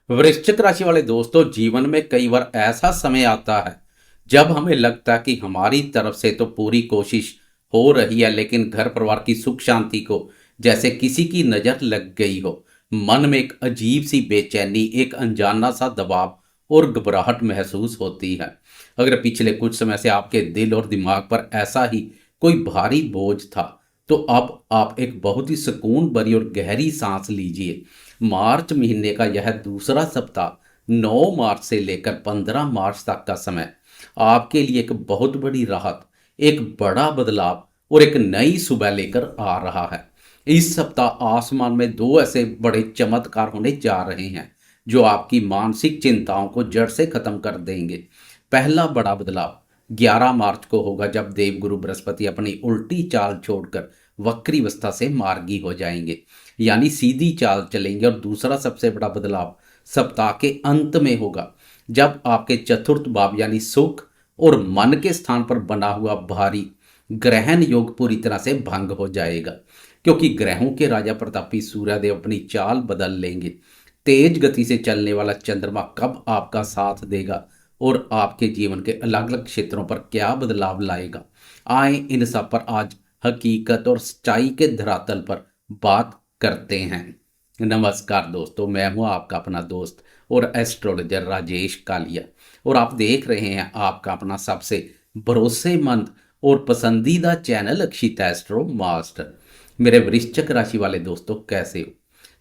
वृश्चिक राशि वाले दोस्तों, जीवन में कई बार ऐसा समय आता है जब हमें लगता है कि हमारी तरफ से तो पूरी कोशिश हो रही है, लेकिन घर परिवार की सुख शांति को जैसे किसी की नज़र लग गई हो। मन में एक अजीब सी बेचैनी, एक अनजाना सा दबाव और घबराहट महसूस होती है। अगर पिछले कुछ समय से आपके दिल और दिमाग पर ऐसा ही कोई भारी बोझ था, तो अब आप एक बहुत ही सुकून भरी और गहरी सांस लीजिए। मार्च महीने का यह दूसरा सप्ताह 9 मार्च से लेकर 15 मार्च तक का समय आपके लिए एक बहुत बड़ी राहत, एक बड़ा बदलाव और एक नई सुबह लेकर आ रहा है। इस सप्ताह आसमान में दो ऐसे बड़े चमत्कार होने जा रहे हैं जो आपकी मानसिक चिंताओं को जड़ से खत्म कर देंगे। पहला बड़ा बदलाव 11 मार्च को होगा, जब देवगुरु बृहस्पति अपनी उल्टी चाल छोड़कर वक्री अवस्था से मार्गी हो जाएंगे, यानी सीधी चाल चलेंगे। और दूसरा सबसे बड़ा बदलाव सप्ताह के अंत में होगा, जब आपके चतुर्थ भाव यानी सुख और मन के स्थान पर बना हुआ भारी ग्रहण योग पूरी तरह से भंग हो जाएगा, क्योंकि ग्रहों के राजा प्रतापी सूर्यदेव अपनी चाल बदल लेंगे। तेज गति से चलने वाला चंद्रमा कब आपका साथ देगा और आपके जीवन के अलग अलग क्षेत्रों पर क्या बदलाव लाएगा, आए इन सब पर आज हकीकत और सच्चाई के धरातल पर बात करते हैं। नमस्कार दोस्तों, मैं हूं आपका अपना दोस्त और एस्ट्रोलॉजर राजेश कालिया, और आप देख रहे हैं आपका अपना सबसे भरोसेमंद और पसंदीदा चैनल अक्षित एस्ट्रो मास्टर। मेरे वृश्चिक राशि वाले दोस्तों, कैसे हो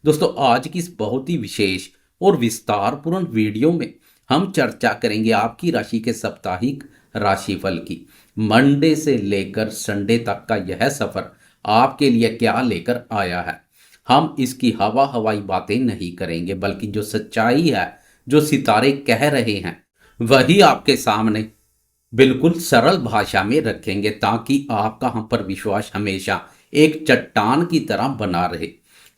दोस्तों? आज की इस बहुत ही विशेष और विस्तारपूर्ण वीडियो में हम चर्चा करेंगे आपकी राशि के साप्ताहिक राशिफल की। मंडे से लेकर संडे तक का यह सफर आपके लिए क्या लेकर आया है। हम इसकी हवा हवाई बातें नहीं करेंगे, बल्कि जो सच्चाई है, जो सितारे कह रहे हैं, वही आपके सामने बिल्कुल सरल भाषा में रखेंगे, ताकि आपका हम पर विश्वास हमेशा एक चट्टान की तरह बना रहे।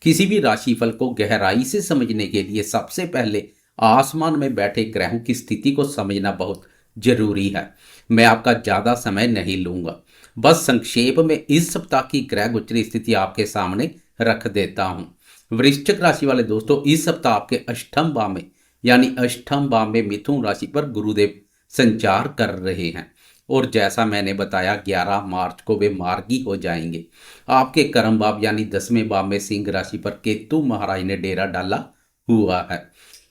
किसी भी राशिफल को गहराई से समझने के लिए सबसे पहले आसमान में बैठे ग्रहों की स्थिति को समझना बहुत जरूरी है। मैं आपका ज़्यादा समय नहीं लूंगा, बस संक्षेप में इस सप्ताह की ग्रह गोचरी स्थिति आपके सामने रख देता हूं। वृश्चिक राशि वाले दोस्तों, इस सप्ताह आपके अष्टम भाव में यानी अष्टम भाव में मिथुन राशि पर गुरुदेव संचार कर रहे हैं, और जैसा मैंने बताया 11 मार्च को वे मार्गी हो जाएंगे। आपके कर्म भाव यानी 10वें भाव में सिंह राशि पर केतु महाराज ने डेरा डाला हुआ है।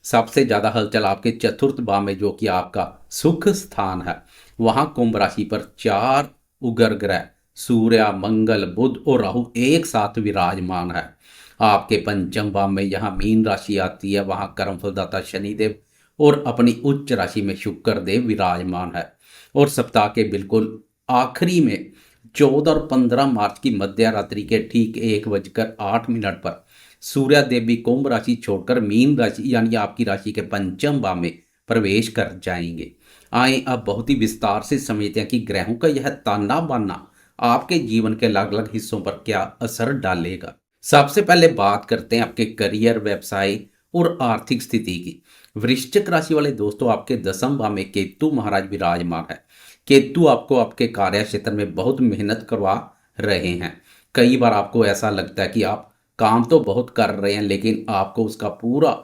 सबसे ज्यादा हलचल आपके चतुर्थ भाव में, जो कि आपका सुख स्थान है, वहां कुंभ राशि पर 4 उग्र ग्रह सूर्य, मंगल, बुध और राहु एक साथ विराजमान है। आपके पंचम भाव में यहाँ मीन राशि आती है, वहां कर्मफलदाता शनिदेव और अपनी उच्च राशि में शुक्र देव विराजमान है। और सप्ताह के बिल्कुल आखिरी में 14 और 15 मार्च की मध्य रात्रि के ठीक 1:08 पर सूर्य देव भी कुंभ राशि छोड़कर मीन राशि यानी आपकी राशि के पंचम भाव में प्रवेश कर जाएंगे। आए अब बहुत ही विस्तार से समझते हैं कि ग्रहों का यह ताना बाना आपके जीवन के अलग अलग हिस्सों पर क्या असर डालेगा। सबसे पहले बात करते हैं आपके करियर, व्यवसाय और आर्थिक स्थिति की। वृश्चिक राशि वाले दोस्तों, आपके 10वें भाव में केतु महाराज विराजमान है। केतु आपको आपके कार्य क्षेत्र में बहुत मेहनत करवा रहे हैं। कई बार आपको ऐसा लगता है कि आप काम तो बहुत कर रहे हैं, लेकिन आपको उसका पूरा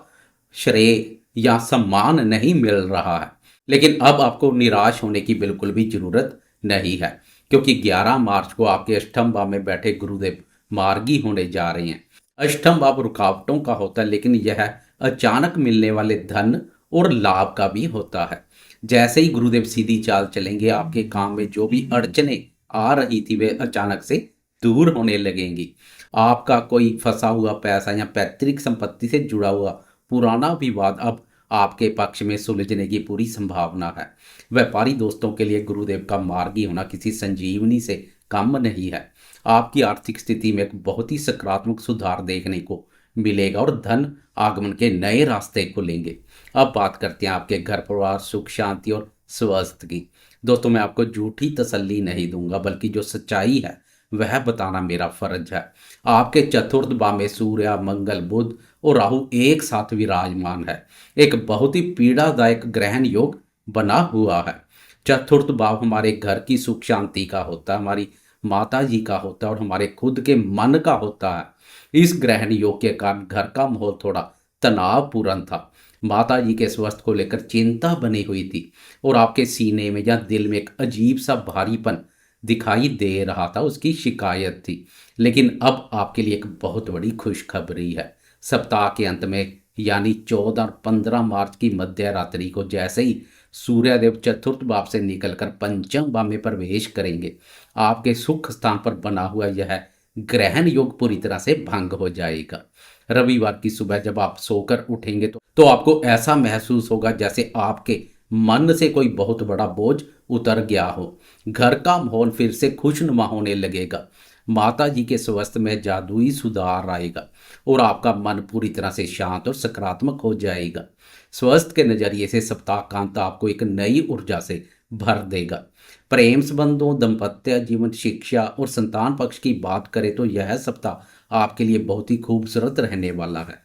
श्रेय या सम्मान नहीं मिल रहा है। लेकिन अब आपको निराश होने की बिल्कुल भी जरूरत नहीं है, क्योंकि 11 मार्च को आपके अष्टम भाव में बैठे गुरुदेव मार्गी होने जा रहे हैं। अष्टम भाव रुकावटों का होता है, लेकिन यह अचानक मिलने वाले धन और लाभ का भी होता है। जैसे ही गुरुदेव सीधी चाल चलेंगे, आपके काम में जो भी अड़चने आ रही थी वे अचानक से दूर होने लगेंगी। आपका कोई फंसा हुआ पैसा या पैतृक संपत्ति से जुड़ा हुआ पुराना विवाद अब आपके पक्ष में सुलझने की पूरी संभावना है। व्यापारी दोस्तों के लिए गुरुदेव का मार्गी होना किसी संजीवनी से कम नहीं है। आपकी आर्थिक स्थिति में एक बहुत ही सकारात्मक सुधार देखने को मिलेगा और धन आगमन के नए रास्ते खुलेंगे। अब बात करते हैं आपके घर परिवार, सुख शांति और स्वास्थ्य की। दोस्तों, मैं आपको झूठी तसल्ली नहीं दूंगा, बल्कि जो सच्चाई है वह बताना मेरा फर्ज है। आपके चतुर्थ भाव में सूर्य, मंगल, बुध और राहु एक साथ विराजमान है। एक बहुत ही पीड़ादायक ग्रहण योग बना हुआ है। चतुर्थ भाव हमारे घर की सुख शांति का होता है, हमारी माता जी का होता है और हमारे खुद के मन का होता है। इस ग्रहण योग के कारण घर का माहौल थोड़ा तनावपूर्ण था। माता जी के स्वास्थ्य को लेकर चिंता बनी हुई थी और आपके सीने में या दिल में एक अजीब सा भारीपन दिखाई दे रहा था, उसकी शिकायत थी। लेकिन अब आपके लिए एक बहुत बड़ी खुशखबरी है। सप्ताह के अंत में यानी 14 और 15 मार्च की मध्य रात्रि को जैसे ही सूर्यदेव चतुर्थ भाव से निकलकर पंचम भाव में प्रवेश करेंगे, आपके सुख स्थान पर बना हुआ यह ग्रहण योग पूरी तरह से भंग हो जाएगा। रविवार की सुबह जब आप सोकर उठेंगे तो आपको ऐसा महसूस होगा जैसे आपके मन से कोई बहुत बड़ा बोझ उतर गया हो। घर का माहौल फिर से खुशनुमा होने लगेगा। माता जी के स्वास्थ्य में जादुई सुधार आएगा और आपका मन पूरी तरह से शांत और सकारात्मक हो जाएगा। स्वास्थ्य के नजरिए से सप्ताह का अंत आपको एक नई ऊर्जा से भर देगा। प्रेम संबंधों, दाम्पत्य जीवन, शिक्षा और संतान पक्ष की बात करें तो यह सप्ताह आपके लिए बहुत ही खूबसूरत रहने वाला है।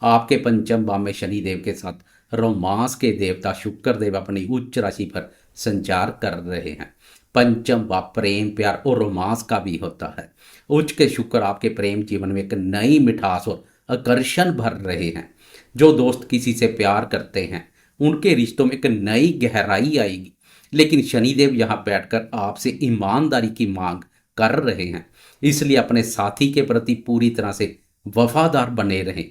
आपके पंचम भाव में शनिदेव के साथ रोमांस के देवता शुक्र देव अपनी उच्च राशि पर संचार कर रहे हैं। पंचम भाव प्रेम, प्यार और रोमांस का भी होता है। उच्च के शुक्र आपके प्रेम जीवन में एक नई मिठास और आकर्षण भर रहे हैं। जो दोस्त किसी से प्यार करते हैं उनके रिश्तों में एक नई गहराई आएगी। लेकिन शनिदेव यहाँ बैठकर आपसे ईमानदारी की मांग कर रहे हैं, इसलिए अपने साथी के प्रति पूरी तरह से वफादार बने रहें।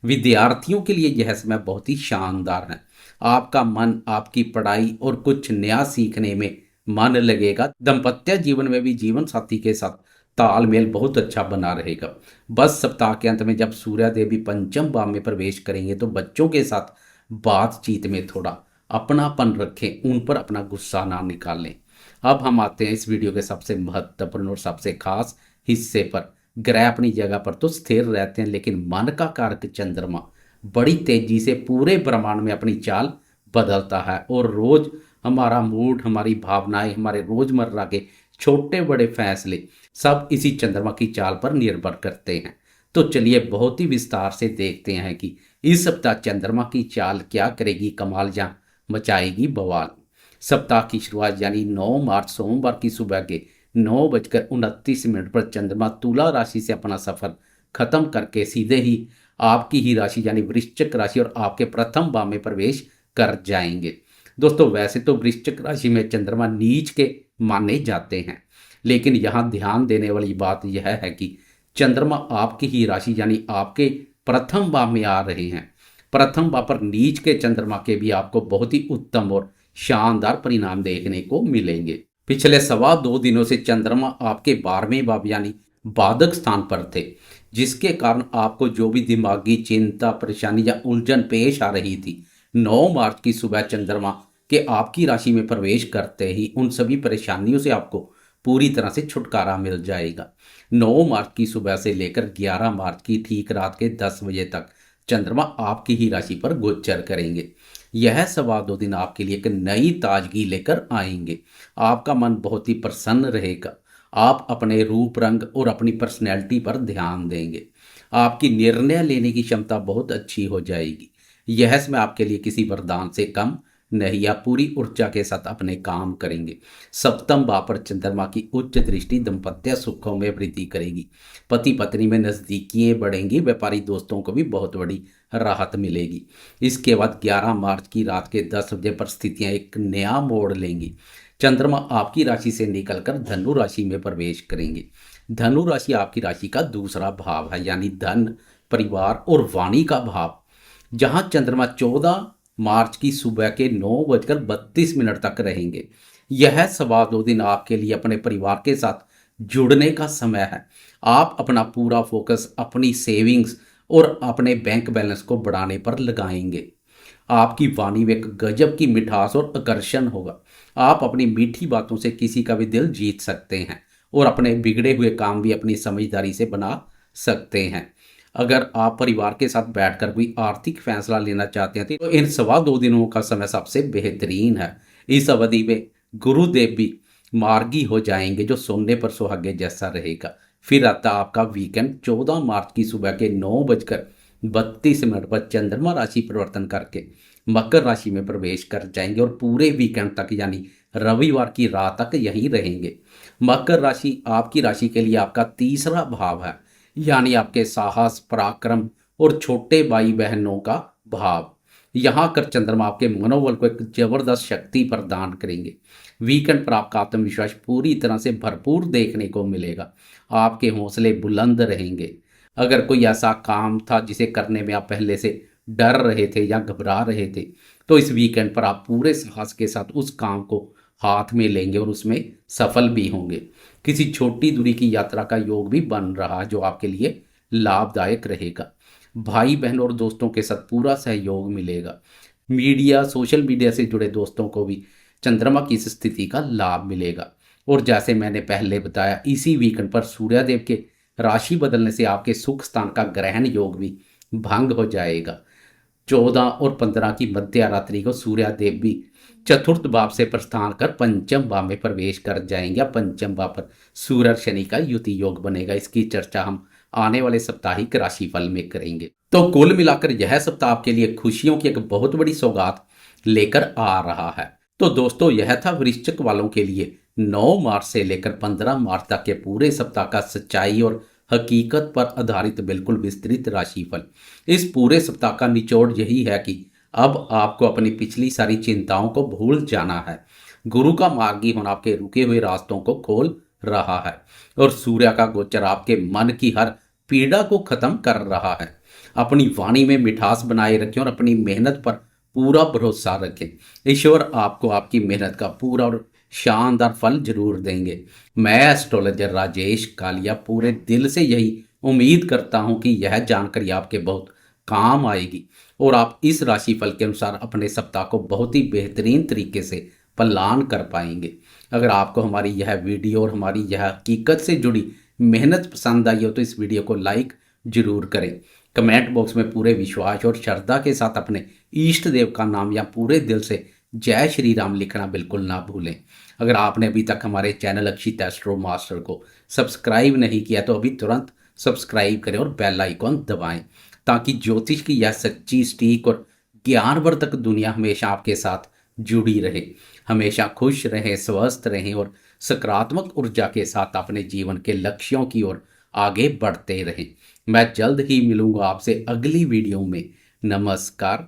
विद्यार्थियों के लिए यह समय बहुत ही शानदार है। आपका मन आपकी पढ़ाई और कुछ नया सीखने में मन लगेगा। दाम्पत्य जीवन में भी जीवन साथी के साथ तालमेल बहुत अच्छा बना रहेगा। बस सप्ताह के अंत में जब सूर्य देवी पंचम भाव में प्रवेश करेंगे तो बच्चों के साथ बातचीत में थोड़ा अपनापन रखें, उन पर अपना गुस्सा ना निकालें। अब हम आते हैं इस वीडियो के सबसे महत्वपूर्ण और सबसे खास हिस्से पर। ग्रह अपनी जगह पर तो स्थिर रहते हैं, लेकिन मन का कारक चंद्रमा बड़ी तेजी से पूरे ब्रह्मांड में अपनी चाल बदलता है और रोज हमारा मूड, हमारी भावनाएं, हमारे रोजमर्रा के छोटे बड़े फैसले सब इसी चंद्रमा की चाल पर निर्भर करते हैं। तो चलिए बहुत ही विस्तार से देखते हैं कि इस सप्ताह चंद्रमा की चाल क्या करेगी, कमाल जहां मचाएगी बवाल। सप्ताह की शुरुआत यानी 9 मार्च सोमवार की सुबह के 9:29 पर चंद्रमा तुला राशि से अपना सफर खत्म करके सीधे ही आपकी ही राशि यानी वृश्चिक राशि और आपके प्रथम भाव में प्रवेश कर जाएंगे। दोस्तों, वैसे तो वृश्चिक राशि में चंद्रमा नीच के माने जाते हैं, लेकिन यहाँ ध्यान देने वाली बात यह है कि चंद्रमा आपकी ही राशि यानी आपके प्रथम भाव में आ रहे हैं। प्रथम भाव पर नीच के चंद्रमा के भी आपको बहुत ही उत्तम और शानदार परिणाम देखने को मिलेंगे। पिछले 2.25 दिनों से चंद्रमा आपके 12वें भाव यानी बाधक स्थान पर थे, जिसके कारण आपको जो भी दिमागी चिंता, परेशानी या उलझन पेश आ रही थी, 9 मार्च की सुबह चंद्रमा के आपकी राशि में प्रवेश करते ही उन सभी परेशानियों से आपको पूरी तरह से छुटकारा मिल जाएगा। 9 मार्च की सुबह से लेकर 11 मार्च की ठीक रात के 10 बजे तक चंद्रमा आपकी ही राशि पर गोचर करेंगे। यह 2.25 दिन आपके लिए एक नई ताजगी लेकर आएंगे। आपका मन बहुत ही प्रसन्न रहेगा। आप अपने रूप, रंग और अपनी पर्सनैलिटी पर ध्यान देंगे। आपकी निर्णय लेने की क्षमता बहुत अच्छी हो जाएगी। यह समय आपके लिए किसी वरदान से कम नहीं, आप पूरी ऊर्जा के साथ अपने काम करेंगे। सप्तम भाव पर चंद्रमा की उच्च दृष्टि दाम्पत्य सुखों में वृद्धि करेगी। पति पत्नी में नजदीकियां बढ़ेंगी। व्यापारी दोस्तों को भी बहुत बड़ी राहत मिलेगी। इसके बाद 11 मार्च की रात के 10 बजे पर स्थितियां एक नया मोड़ लेंगी। चंद्रमा आपकी राशि से निकलकर धनु राशि में प्रवेश करेंगे। धनु राशि आपकी राशि का दूसरा भाव है, यानी धन, परिवार और वाणी का भाव। जहां चंद्रमा 14 मार्च की सुबह के 9:32 तक रहेंगे। यह 2.25 दिन आपके लिए अपने परिवार के साथ जुड़ने का समय है। आप अपना पूरा फोकस अपनी सेविंग्स और अपने बैंक बैलेंस को बढ़ाने पर लगाएंगे। आपकी वाणी में एक गजब की मिठास और आकर्षण होगा। आप अपनी मीठी बातों से किसी का भी दिल जीत सकते हैं और अपने बिगड़े हुए काम भी अपनी समझदारी से बना सकते हैं। अगर आप परिवार के साथ बैठकर कोई आर्थिक फैसला लेना चाहते हैं तो इन 2.25 दिनों का समय सबसे बेहतरीन है। इस अवधि में गुरुदेव भी मार्गी हो जाएंगे, जो सोने पर सुहागे जैसा रहेगा। फिर आता आपका वीकेंड। 14 मार्च की सुबह के 9:32 पर चंद्रमा राशि परिवर्तन करके मकर राशि में प्रवेश कर जाएंगे और पूरे वीकेंड तक यानी रविवार की रात तक यहीं रहेंगे। मकर राशि आपकी राशि के लिए आपका तीसरा भाव है, यानी आपके साहस, पराक्रम और छोटे भाई बहनों का भाव। यहाँ कर चंद्रमा आपके मनोबल को एक जबरदस्त शक्ति प्रदान करेंगे। वीकेंड पर आपका आत्मविश्वास पूरी तरह से भरपूर देखने को मिलेगा। आपके हौसले बुलंद रहेंगे। अगर कोई ऐसा काम था जिसे करने में आप पहले से डर रहे थे या घबरा रहे थे, तो इस वीकेंड पर आप पूरे साहस के साथ उस काम को हाथ में लेंगे और उसमें सफल भी होंगे। किसी छोटी दूरी की यात्रा का योग भी बन रहा है जो आपके लिए लाभदायक रहेगा। भाई बहन और दोस्तों के साथ पूरा सहयोग मिलेगा। मीडिया, सोशल मीडिया से जुड़े दोस्तों को भी चंद्रमा की इस स्थिति का लाभ मिलेगा। और जैसे मैंने पहले बताया, इसी वीकेंड पर सूर्यदेव के राशि बदलने से आपके सुख स्थान का ग्रहण योग भी भंग हो जाएगा। 14 और 15 की मध्य रात्रि को सूर्यदेव भी चतुर्थ भाव से प्रस्थान कर पंचम भाव में प्रवेश कर जाएंगे। पंचम भाव पर सूर्य शनि का युति योग बनेगा। इसकी चर्चा हम आने वाले साप्ताहिक राशिफल में करेंगे। तो कुल मिलाकर यह सप्ताह आपके लिए खुशियों की एक बहुत बड़ी सौगात लेकर आ रहा है। तो दोस्तों, यह था वृश्चिक वालों के लिए 9 मार्च से लेकर 15 मार्च तक के पूरे सप्ताह का सच्चाई और हकीकत पर आधारित बिल्कुल विस्तृत राशिफल। इस पूरे सप्ताह का निचोड़ यही है कि अब आपको अपनी पिछली सारी चिंताओं को भूल जाना है। गुरु का मार्गी होना आपके रुके हुए रास्तों को खोल रहा है और सूर्य का गोचर आपके मन की हर पीड़ा को खत्म कर रहा है। अपनी वाणी में मिठास बनाए रखें और अपनी मेहनत पर पूरा भरोसा रखें। ईश्वर आपको आपकी मेहनत का पूरा और शानदार फल जरूर देंगे। मैं एस्ट्रोलॉजर राजेश कालिया पूरे दिल से यही उम्मीद करता हूं कि यह जानकारी आपके बहुत काम आएगी और आप इस राशिफल के अनुसार अपने सप्ताह को बहुत ही बेहतरीन तरीके से प्लान कर पाएंगे। अगर आपको हमारी यह वीडियो और हमारी यह हकीकत से जुड़ी मेहनत पसंद आई हो तो इस वीडियो को लाइक जरूर करें। कमेंट बॉक्स में पूरे विश्वास और श्रद्धा के साथ अपने इष्ट देव का नाम या पूरे दिल से जय श्री राम लिखना बिल्कुल ना भूलें। अगर आपने अभी तक हमारे चैनल अक्षित एस्ट्रो मास्टर को सब्सक्राइब नहीं किया तो अभी तुरंत सब्सक्राइब करें और बेल आइकॉन दबाएं ताकि ज्योतिष की यह सच्ची, सटीक और ज्ञानवर्धक दुनिया हमेशा आपके साथ जुड़ी रहे। हमेशा खुश रहें, स्वस्थ रहें और सकारात्मक ऊर्जा के साथ अपने जीवन के लक्ष्यों की ओर आगे बढ़ते रहें। मैं जल्द ही मिलूंगा आपसे अगली वीडियो में। नमस्कार।